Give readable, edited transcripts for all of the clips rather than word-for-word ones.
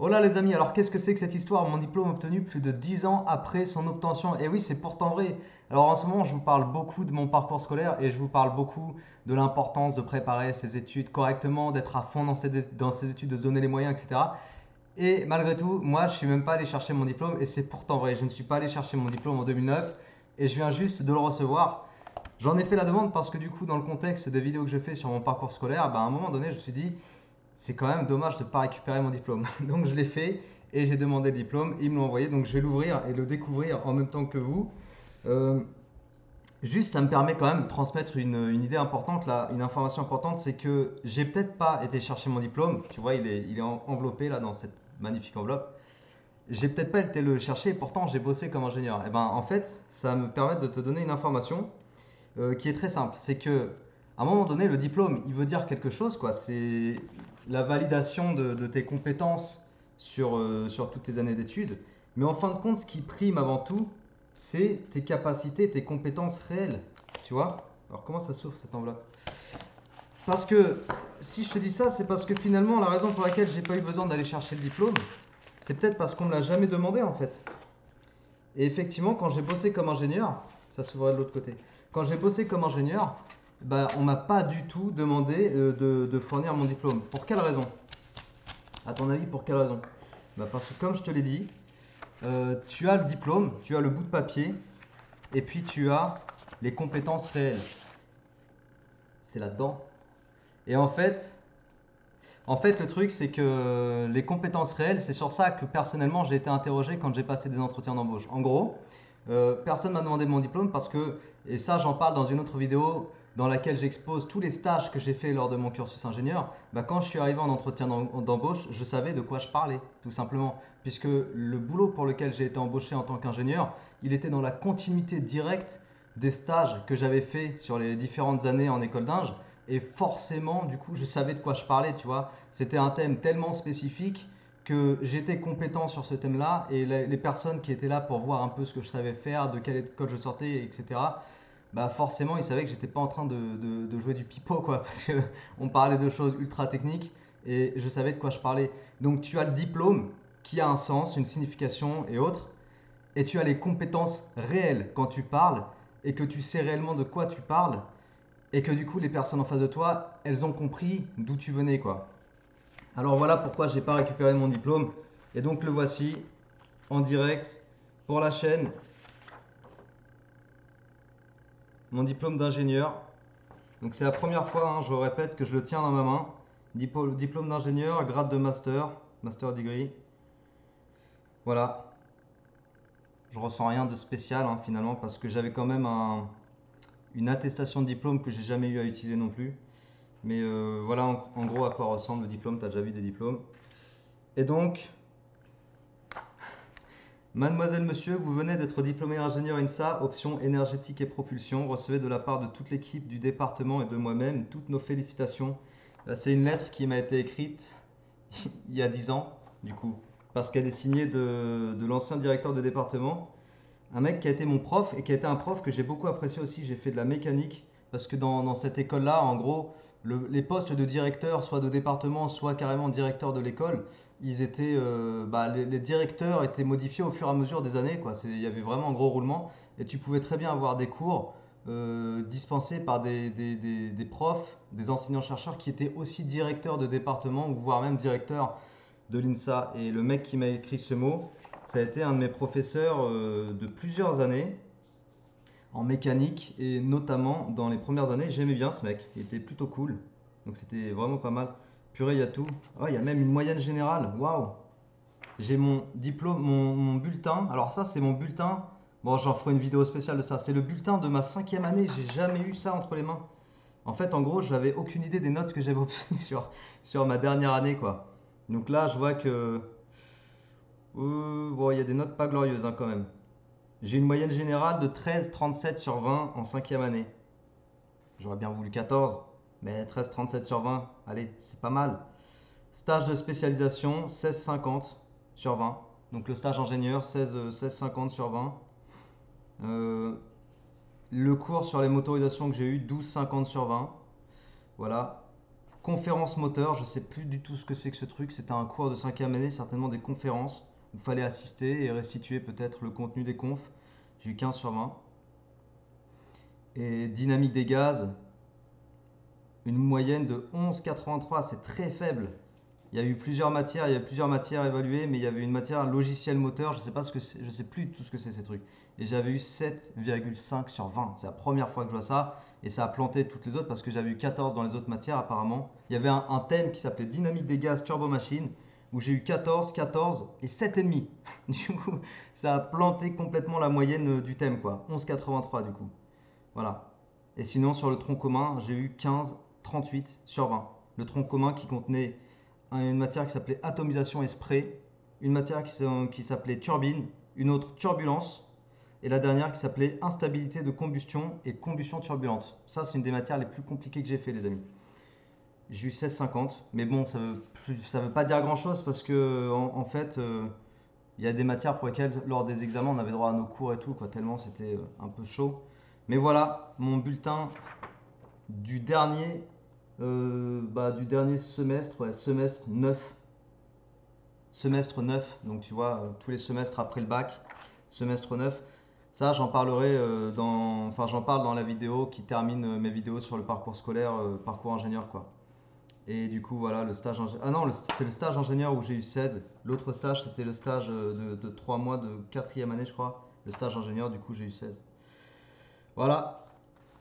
Oh là les amis, alors qu'est-ce que c'est que cette histoire? Mon diplôme obtenu plus de 10 ans après son obtention. Et oui, c'est pourtant vrai. Alors en ce moment, je vous parle beaucoup de mon parcours scolaire et je vous parle beaucoup de l'importance de préparer ses études correctement, d'être à fond dans ses études, de se donner les moyens, etc. Et malgré tout, moi, je suis même pas allé chercher mon diplôme et c'est pourtant vrai. Je ne suis pas allé chercher mon diplôme en 2009 et je viens juste de le recevoir. J'en ai fait la demande parce que du coup, dans le contexte des vidéos que je fais sur mon parcours scolaire, bah, à un moment donné, je me suis dit, c'est quand même dommage de ne pas récupérer mon diplôme. Donc je l'ai fait et j'ai demandé le diplôme, ils me l'ont envoyé, donc je vais l'ouvrir et le découvrir en même temps que vous. Euh, Juste, ça me permet quand même de transmettre une idée importante, là, une information importante, c'est que j'ai peut-être pas été chercher mon diplôme, tu vois, il est enveloppé là dans cette magnifique enveloppe. J'ai peut-être pas été le chercher et pourtant j'ai bossé comme ingénieur. Et ben en fait, ça me permet de te donner une information qui est très simple. C'est que à un moment donné, le diplôme, il veut dire quelque chose, quoi. C'est la validation de tes compétences sur toutes tes années d'études. Mais en fin de compte, ce qui prime avant tout, c'est tes capacités, tes compétences réelles. Tu vois? Alors comment ça s'ouvre cette enveloppe? Parce que si je te dis ça, c'est parce que finalement, la raison pour laquelle j'ai pas eu besoin d'aller chercher le diplôme, c'est peut-être parce qu'on me l'a jamais demandé en fait. Et effectivement, quand j'ai bossé comme ingénieur, ça s'ouvrait de l'autre côté. Quand j'ai bossé comme ingénieur, bah, on m'a pas du tout demandé de fournir mon diplôme. Pour quelle raison? À ton avis, pour quelle raison? Bah, parce que comme je te l'ai dit, tu as le diplôme, tu as le bout de papier, et puis tu as les compétences réelles. C'est là-dedans. Et en fait, le truc, c'est que les compétences réelles, c'est sur ça que personnellement j'ai été interrogé quand j'ai passé des entretiens d'embauche. En gros, personne m'a demandé mon diplôme parce que, et ça j'en parle dans une autre vidéo dans laquelle j'expose tous les stages que j'ai fait lors de mon cursus ingénieur, bah, quand je suis arrivé en entretien d'embauche, je savais de quoi je parlais, tout simplement. Puisque le boulot pour lequel j'ai été embauché en tant qu'ingénieur, il était dans la continuité directe des stages que j'avais fait sur les différentes années en école d'ingé. Et forcément, du coup, je savais de quoi je parlais, tu vois. C'était un thème tellement spécifique que j'étais compétent sur ce thème-là et les personnes qui étaient là pour voir un peu ce que je savais faire, de quelle école je sortais, etc. Bah forcément, ils savaient que j'étais pas en train de jouer du pipeau, quoi, parce que on parlait de choses ultra techniques et je savais de quoi je parlais. Donc tu as le diplôme qui a un sens, une signification et autres, et tu as les compétences réelles quand tu parles et que tu sais réellement de quoi tu parles et que du coup les personnes en face de toi, elles ont compris d'où tu venais, quoi. Alors voilà pourquoi j'ai pas récupéré mon diplôme et donc le voici en direct pour la chaîne, mon diplôme d'ingénieur. Donc c'est la première fois, hein, je répète, que je le tiens dans ma main. Diplôme d'ingénieur, grade de master degree. Voilà, je ressens rien de spécial, hein, finalement parce que j'avais quand même une attestation de diplôme que j'ai jamais eu à utiliser non plus. Mais voilà en gros à quoi ressemble le diplôme, tu as déjà vu des diplômes. Et donc, mademoiselle, monsieur, vous venez d'être diplômé ingénieur INSA, option énergétique et propulsion. Recevez de la part de toute l'équipe du département et de moi-même toutes nos félicitations. C'est une lettre qui m'a été écrite il y a 10 ans, du coup, parce qu'elle est signée de l'ancien directeur de département, un mec qui a été mon prof et qui a été un prof que j'ai beaucoup apprécié aussi. J'ai fait de la mécanique parce que dans cette école-là, en gros, les postes de directeur, soit de département, soit carrément directeur de l'école, les directeurs étaient modifiés au fur et à mesure des années, quoi. Il y avait vraiment un gros roulement et tu pouvais très bien avoir des cours dispensés par des profs, des enseignants-chercheurs qui étaient aussi directeurs de département ou voire même directeurs de l'INSA. Et le mec qui m'a écrit ce mot, ça a été un de mes professeurs de plusieurs années en mécanique et notamment dans les premières années, j'aimais bien ce mec, il était plutôt cool, donc c'était vraiment pas mal. Purée, il y a tout. Oh, il y a même une moyenne générale, waouh! J'ai mon diplôme, mon bulletin, alors ça c'est mon bulletin, bon j'en ferai une vidéo spéciale de ça, c'est le bulletin de ma 5e année, j'ai jamais eu ça entre les mains. En fait, en gros, j'avais aucune idée des notes que j'avais obtenues sur ma dernière année, quoi. Donc là, je vois que bon, il y a des notes pas glorieuses, hein, quand même. J'ai une moyenne générale de 13,37 sur 20 en 5e année. J'aurais bien voulu 14, mais 13,37 sur 20, allez, c'est pas mal. Stage de spécialisation, 16,50 sur 20. Donc le stage ingénieur, 16,50 sur 20. Euh, le cours sur les motorisations que j'ai eu, 12,50 sur 20. Voilà. conférence moteur, je sais plus du tout ce que c'est que ce truc. C'était un cours de 5e année, certainement des conférences où il fallait assister et restituer peut-être le contenu des confs. J'ai eu 15 sur 20. Et dynamique des gaz, une moyenne de 11,83, c'est très faible. Il y a eu plusieurs matières, il y a plusieurs matières évaluées, mais il y avait une matière logiciel moteur, je sais pas ce que c'est, je sais plus tout ce que c'est ces trucs. Et j'avais eu 7,5 sur 20. C'est la première fois que je vois ça, et ça a planté toutes les autres parce que j'avais eu 14 dans les autres matières apparemment. Il y avait un thème qui s'appelait dynamique des gaz turbo machine, où j'ai eu 14, 14 et 7,5. Du coup, ça a planté complètement la moyenne du thème, quoi. 11,83 du coup. Voilà. Et sinon, sur le tronc commun, j'ai eu 15, 38 sur 20. Le tronc commun qui contenait une matière qui s'appelait atomisation et spray, une matière qui s'appelait turbine, une autre turbulence, et la dernière qui s'appelait instabilité de combustion et combustion turbulente. Ça, c'est une des matières les plus compliquées que j'ai fait, les amis. J'ai eu 16,50, mais bon, ça veut pas dire grand-chose parce que, en fait, il y a des matières pour lesquelles, lors des examens, on avait droit à nos cours et tout, quoi, tellement c'était un peu chaud. Mais voilà, mon bulletin du dernier semestre, ouais, semestre 9. Semestre 9, donc tu vois, tous les semestres après le bac, semestre 9. Ça, j'en parlerai enfin, j'en parle dans la vidéo qui termine mes vidéos sur le parcours scolaire, parcours ingénieur, quoi. Et du coup, voilà, le stage ingénieur. Ah non, c'est le stage ingénieur où j'ai eu 16. L'autre stage, c'était le stage de 3 mois de 4e année, je crois. Le stage ingénieur, du coup, j'ai eu 16. Voilà.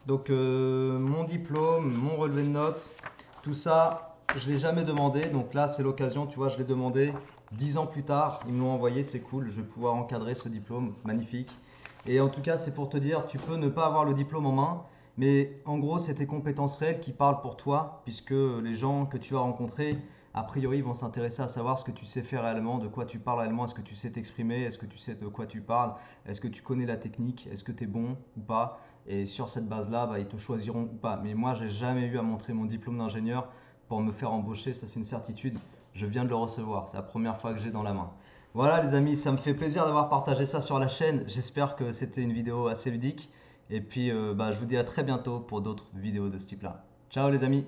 Donc, mon diplôme, mon relevé de notes, tout ça, je ne l'ai jamais demandé. Donc là, c'est l'occasion, tu vois, je l'ai demandé 10 ans plus tard. Ils me l'ont envoyé, c'est cool. Je vais pouvoir encadrer ce diplôme, magnifique. Et en tout cas, c'est pour te dire, tu peux ne pas avoir le diplôme en main, mais en gros, c'est tes compétences réelles qui parlent pour toi, puisque les gens que tu as rencontrés, a priori, vont s'intéresser à savoir ce que tu sais faire réellement, de quoi tu parles réellement, est-ce que tu sais t'exprimer, est-ce que tu sais de quoi tu parles, est-ce que tu connais la technique, est-ce que tu es bon ou pas. Et sur cette base-là, bah, ils te choisiront ou pas. Mais moi, j'ai jamais eu à montrer mon diplôme d'ingénieur pour me faire embaucher, ça c'est une certitude. Je viens de le recevoir, c'est la première fois que j'ai dans la main. Voilà les amis, ça me fait plaisir d'avoir partagé ça sur la chaîne. J'espère que c'était une vidéo assez ludique. Et puis, je vous dis à très bientôt pour d'autres vidéos de ce type-là. Ciao les amis!